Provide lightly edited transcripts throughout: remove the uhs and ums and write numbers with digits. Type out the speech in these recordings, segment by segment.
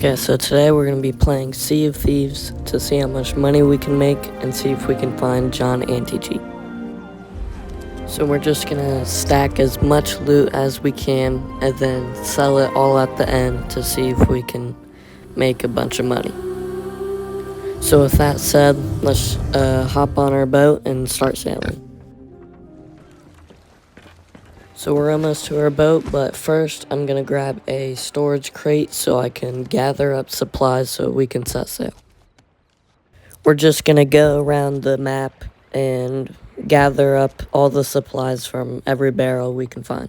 Okay, so today we're going to be playing Sea of Thieves to see how much money we can make and see if we can find John Anti-Cheat. So we're just going to stack as much loot as we can and then sell it all at the end to see if we can make a bunch of money. So with that said, let's hop on our boat and start sailing. So we're almost to our boat, but first I'm going to grab a storage crate so I can gather up supplies so we can set sail. We're just going to go around the map and gather up all the supplies from every barrel we can find.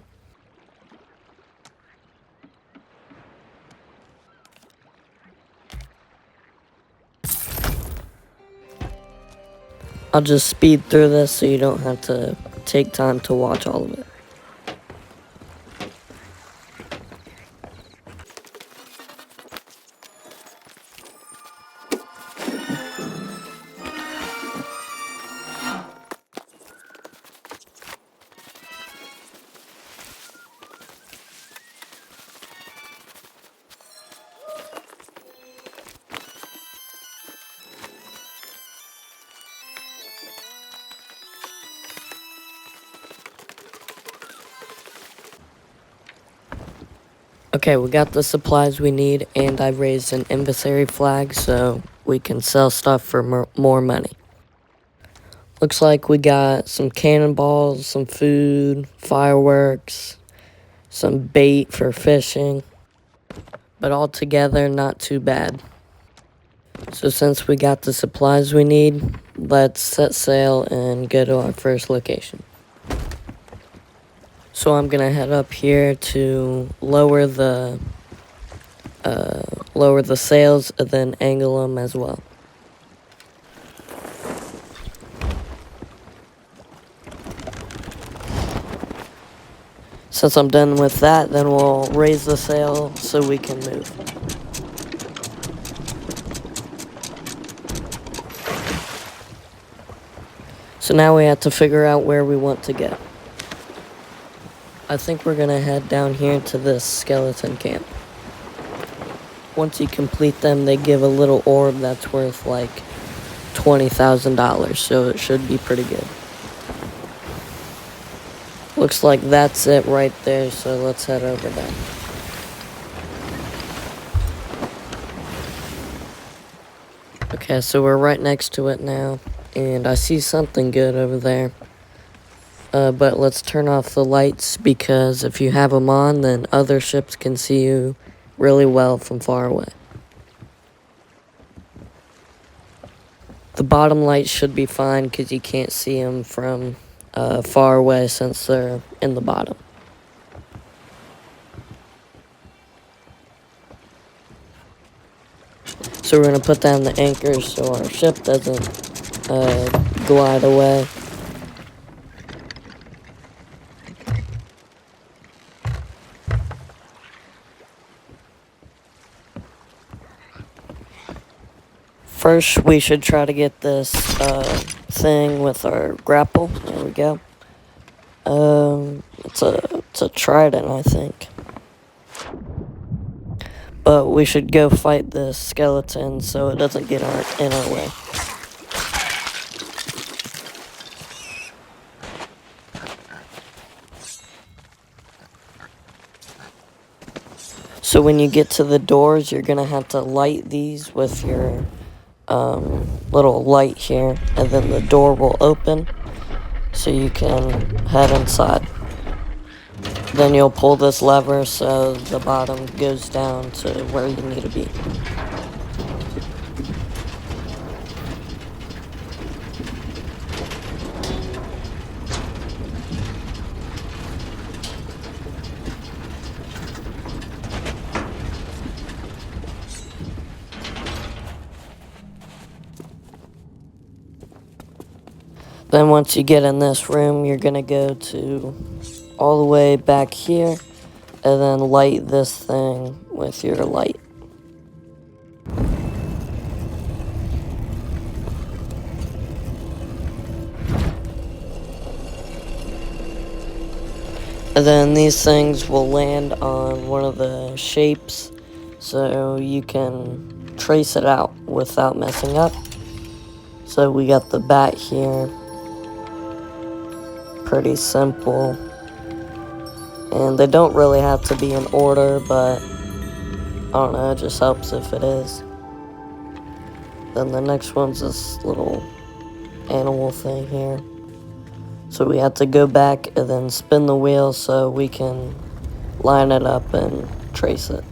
I'll just speed through this so you don't have to take time to watch all of it. Okay, we got the supplies we need, and I raised an emissary flag so we can sell stuff for more money. Looks like we got some cannonballs, some food, fireworks, some bait for fishing, but all together, not too bad. So since we got the supplies we need, let's set sail and go to our first location. So I'm gonna head up here to lower the sails and then angle them as well. Since I'm done with that, then we'll raise the sail so we can move. So now we have to figure out where we want to go. I think we're gonna head down here to this skeleton camp. Once you complete them, they give a little orb that's worth like $20,000, so it should be pretty good. Looks like that's it right there, so let's head over there. Okay, so we're right next to it now, and I see something good over there. But let's turn off the lights, because if you have them on, then other ships can see you really well from far away. The bottom lights should be fine, because you can't see them from far away since they're in the bottom. So we're going to put down the anchors so our ship doesn't glide away. First, we should try to get this thing with our grapple. There we go. It's a trident, I think. But we should go fight this skeleton so it doesn't get in our way. So when you get to the doors, you're gonna have to light these with your little light here, and then the door will open so you can head inside. Then you'll pull this lever so the bottom goes down to where you need to be. Then once you get in this room, you're gonna go to all the way back here and then light this thing with your light. And then these things will land on one of the shapes so you can trace it out without messing up. So we got the bat here, pretty simple, and they don't really have to be in order, but I don't know, it just helps if it is. Then the next one's this little animal thing here. So we have to go back and then spin the wheel so we can line it up and trace it.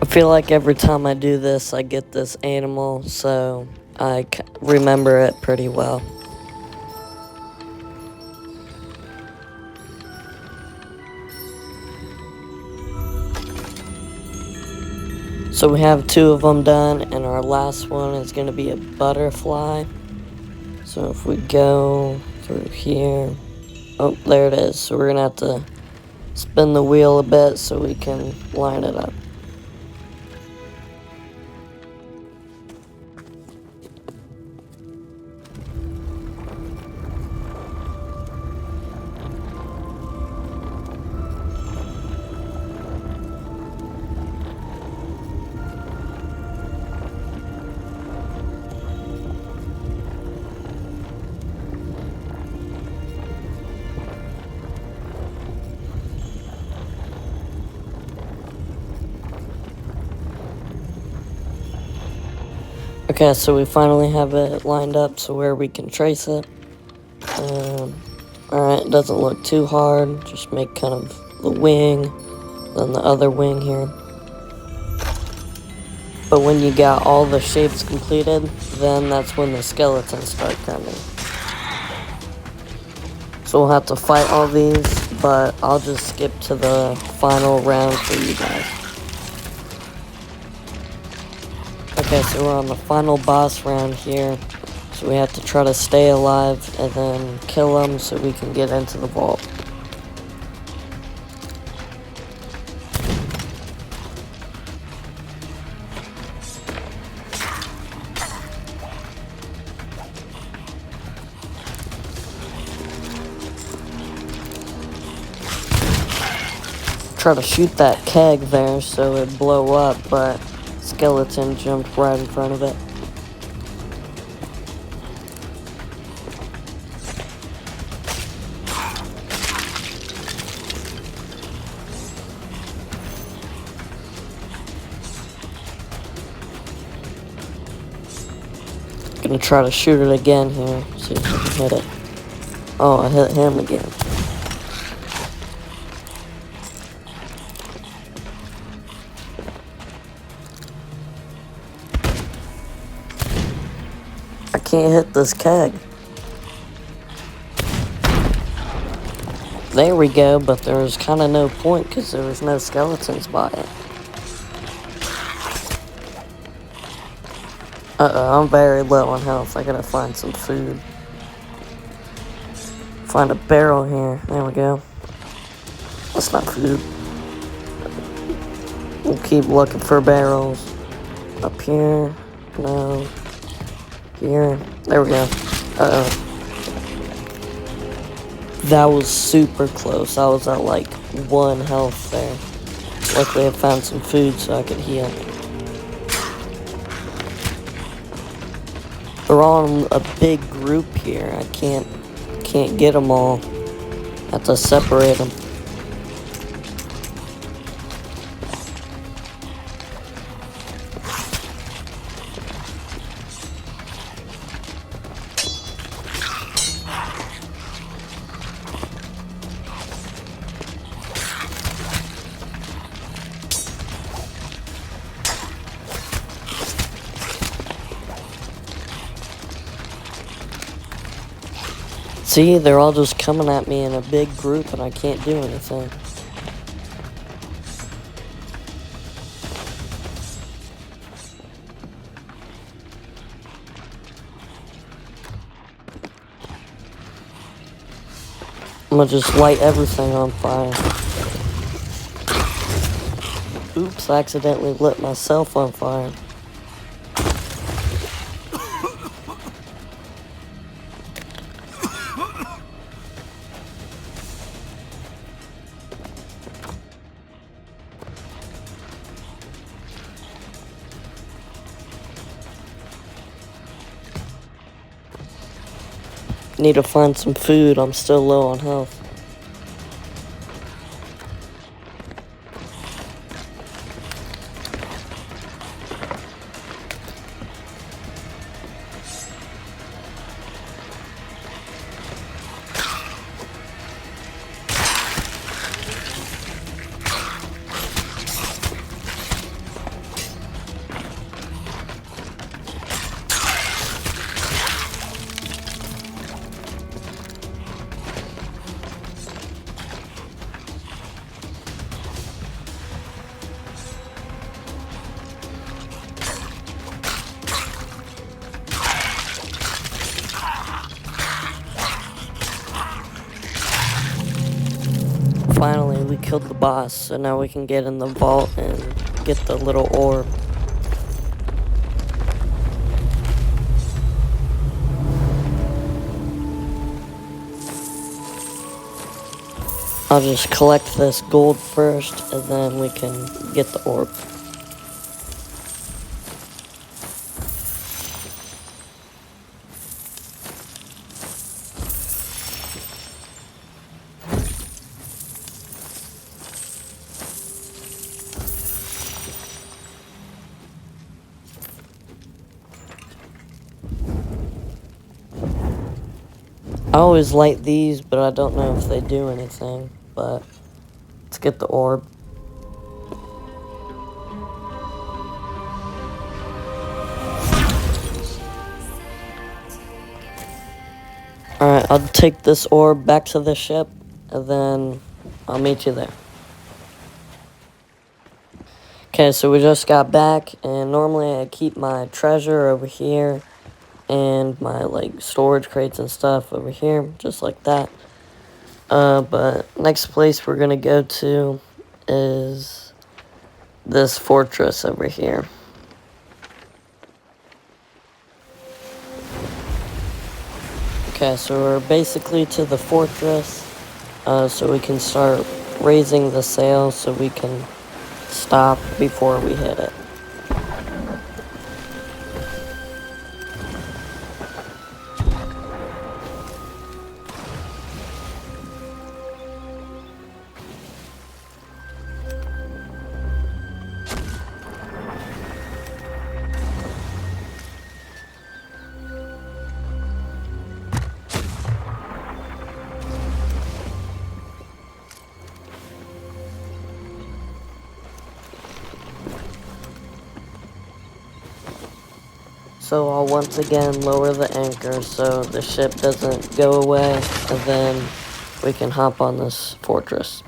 I feel like every time I do this, I get this animal, so I remember it pretty well. So we have 2 of them done, and our last one is going to be a butterfly. So if we go through here, oh, there it is. So we're going to have to spin the wheel a bit so we can line it up. Okay, so we finally have it lined up so where we can trace it. Alright, it doesn't look too hard. Just make kind of the wing, then the other wing here. But when you got all the shapes completed, then that's when the skeletons start coming. So we'll have to fight all these, but I'll just skip to the final round for you guys. Okay, so we're on the final boss round here. So we have to try to stay alive and then kill them so we can get into the vault. Try to shoot that keg there so it'd blow up, but skeleton jumped right in front of it. Gonna try to shoot it again here, see if I can hit it. Oh, I hit him again. I can't hit this keg. There we go, but there was kind of no point because there was no skeletons by it. Uh-oh, I'm very low on health. I gotta find some food. Find a barrel here. There we go. That's not food. We'll keep looking for barrels. Up here. No. Here. There we go. Uh-oh. That was super close. I was at like 1 health there. Luckily I found some food so I could heal. They're all in a big group here. I can't get them all. Have to separate them. See, they're all just coming at me in a big group and I can't do anything. I'm gonna just light everything on fire. Oops, I accidentally lit myself on fire. Need to find some food. I'm still low on health. Finally, we killed the boss, so now we can get in the vault and get the little orb. I'll just collect this gold first, and then we can get the orb. I always light these, but I don't know if they do anything, but let's get the orb. Alright, I'll take this orb back to the ship, and then I'll meet you there. Okay, so we just got back, and normally I keep my treasure over here, and my, like, storage crates and stuff over here, just like that. But next place we're gonna go to is this fortress over here. Okay, so we're basically to the fortress, so we can start raising the sail so we can stop before we hit it. So I'll once again lower the anchor so the ship doesn't go away, and then we can hop on this fortress.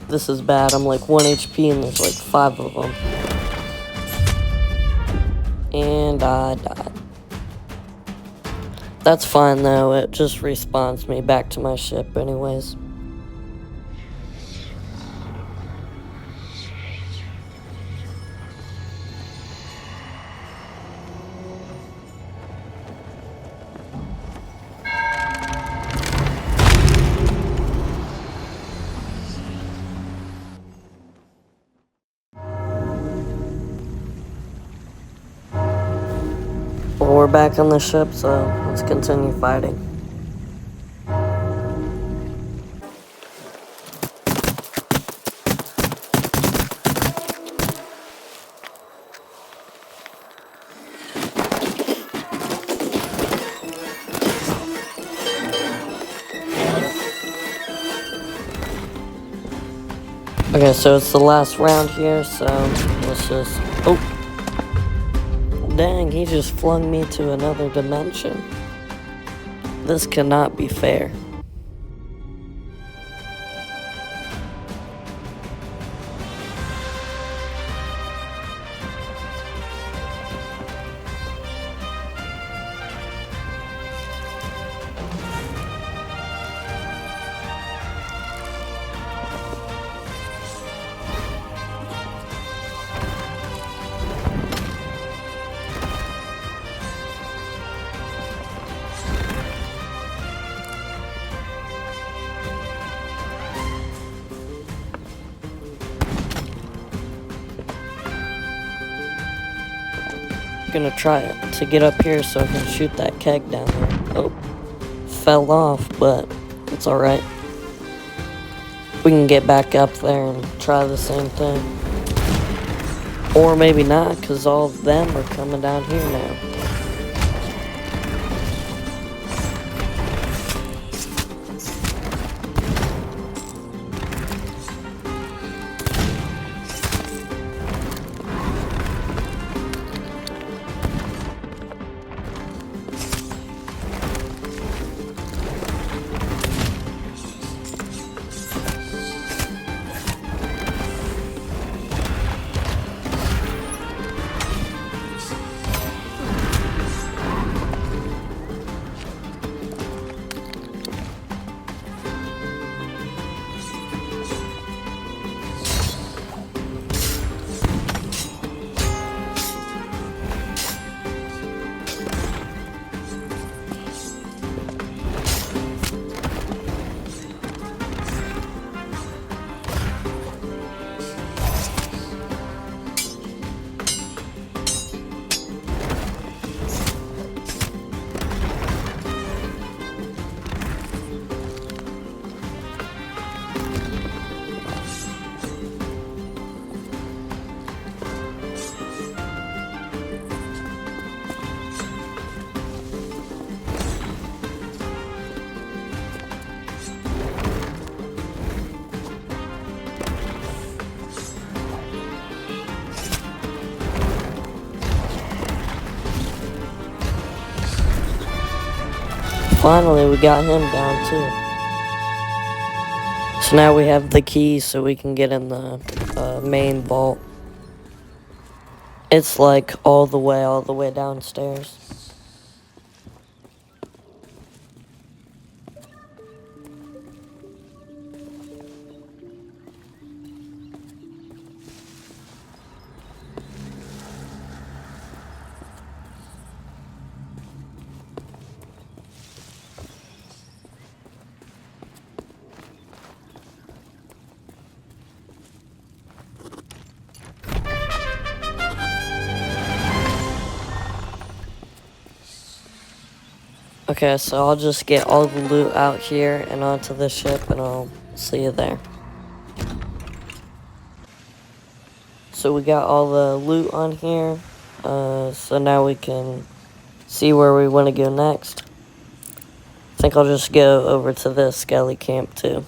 This is bad. I'm like 1 HP and there's like 5 of them. And I died. That's fine though, it just respawns me back to my ship anyways. back on the ship, so let's continue fighting. Okay, so it's the last round here, so let's just... Oh! Dang, he just flung me to another dimension. This cannot be fair. Gonna try it to get up here so I can shoot that keg down there. Oh, fell off, but it's alright. We can get back up there and try the same thing. Or maybe not, because all of them are coming down here now. Finally, we got him down too. So now we have the keys so we can get in the main vault. It's like all the way downstairs. Okay, so I'll just get all the loot out here and onto the ship, and I'll see you there. So we got all the loot on here, so now we can see where we want to go next. I think I'll just go over to this skelly camp too.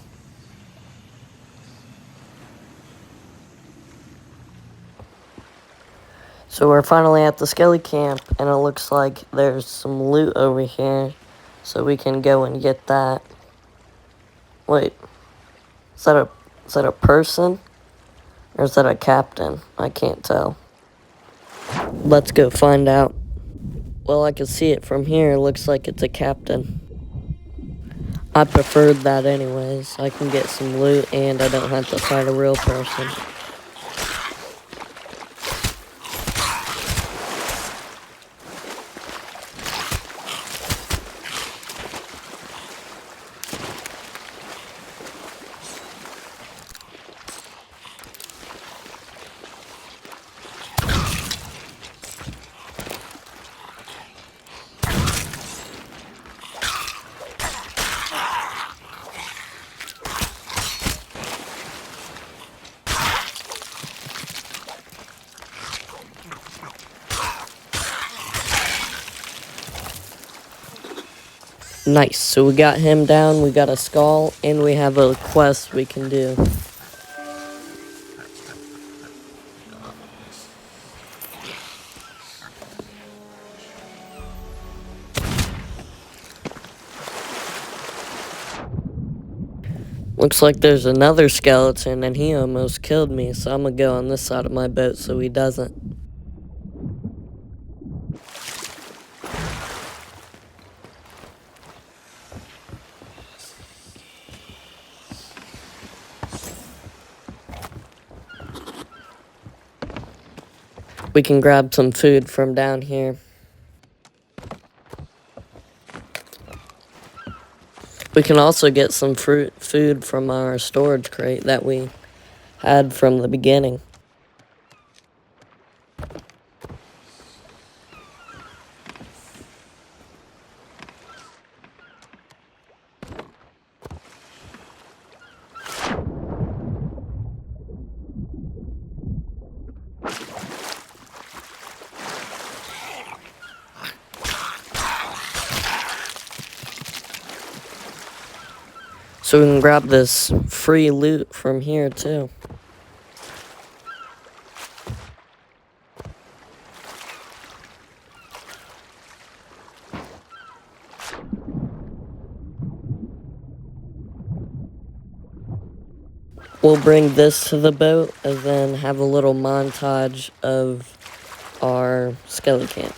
So we're finally at the skelly camp, and it looks like there's some loot over here, so we can go and get that. Wait, is that a person? Or is that a captain? I can't tell. Let's go find out. Well, I can see it from here. It looks like it's a captain. I preferred that anyways. I can get some loot and I don't have to fight a real person. Nice, so we got him down, we got a skull, and we have a quest we can do. Looks like there's another skeleton, and he almost killed me, so I'm gonna go on this side of my boat so he doesn't. We can grab some food from down here. We can also get some food from our storage crate that we had from the beginning. So we can grab this free loot from here too. We'll bring this to the boat and then have a little montage of our skelly camp.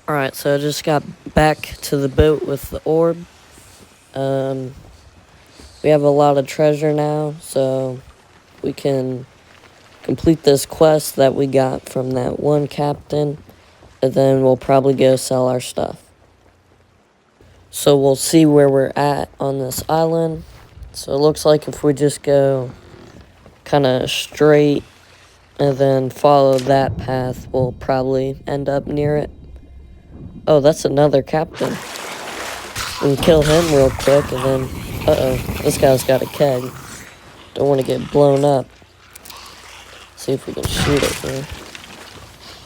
Alright, so I just got back to the boat with the orb. We have a lot of treasure now, so we can complete this quest that we got from that one captain, and then we'll probably go sell our stuff. So we'll see where we're at on this island. So it looks like if we just go kind of straight and then follow that path, we'll probably end up near it. Oh, that's another captain. We can kill him real quick and then... Uh-oh, this guy's got a keg. Don't want to get blown up. See if we can shoot it here.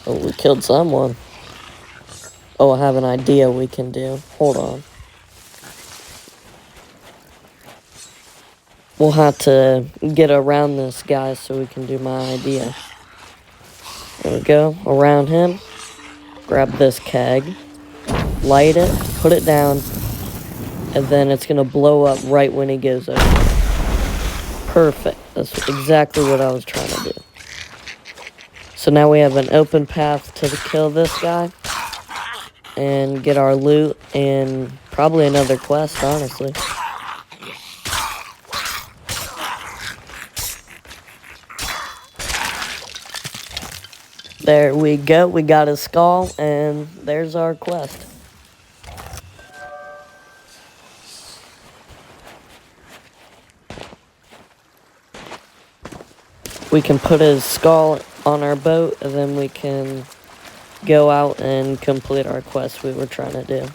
Oh, we killed someone. Oh, I have an idea we can do. Hold on. We'll have to get around this guy so we can do my idea. There we go. Around him. Grab this keg. Light it. Put it down. And then it's going to blow up right when he goes over. Perfect. That's exactly what I was trying to do. So now we have an open path to kill this guy. And get our loot and probably another quest, honestly. There we go, we got his skull, and there's our quest. We can put his skull on our boat, and then we can go out and complete our quest we were trying to do.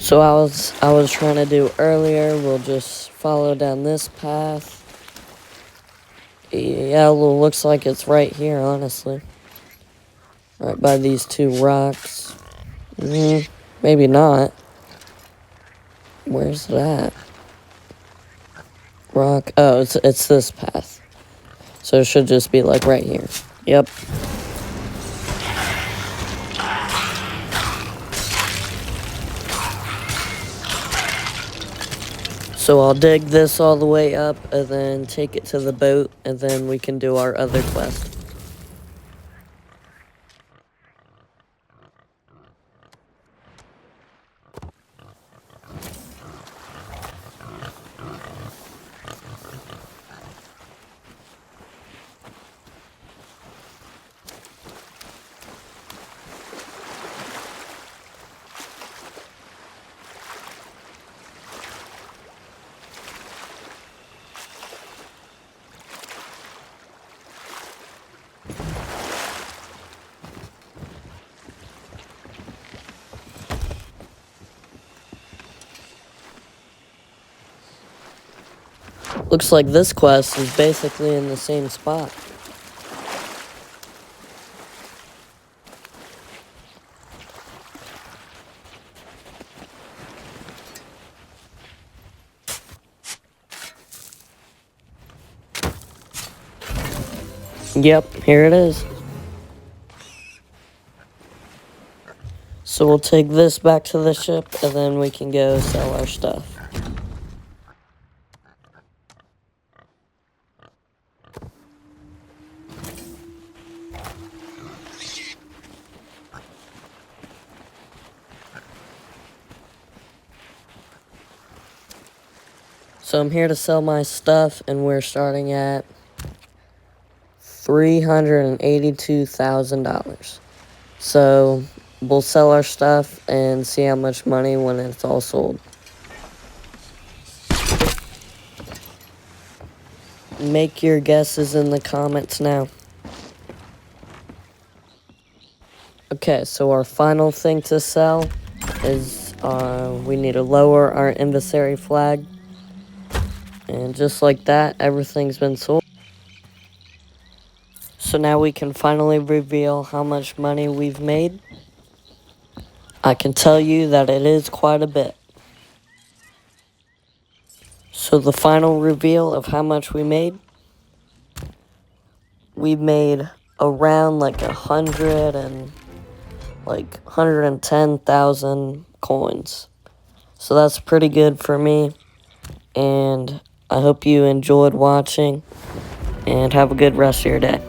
So I was trying to do earlier, we'll just follow down this path. Yeah, well, looks like it's right here, honestly. Right by these two rocks. Maybe not. Where's that? Rock. Oh, it's this path. So it should just be like right here. Yep. So I'll dig this all the way up and then take it to the boat and then we can do our other quest. Looks like this quest is basically in the same spot. Yep, here it is. So we'll take this back to the ship and then we can go sell our stuff. So I'm here to sell my stuff and we're starting at $382,000. So we'll sell our stuff and see how much money when it's all sold. Make your guesses in the comments now. Okay, so our final thing to sell is we need to lower our emissary flag. And just like that, everything's been sold. So now we can finally reveal how much money we've made. I can tell you that it is quite a bit. So the final reveal of how much we made around like 110,000 coins. So that's pretty good for me. And I hope you enjoyed watching and have a good rest of your day.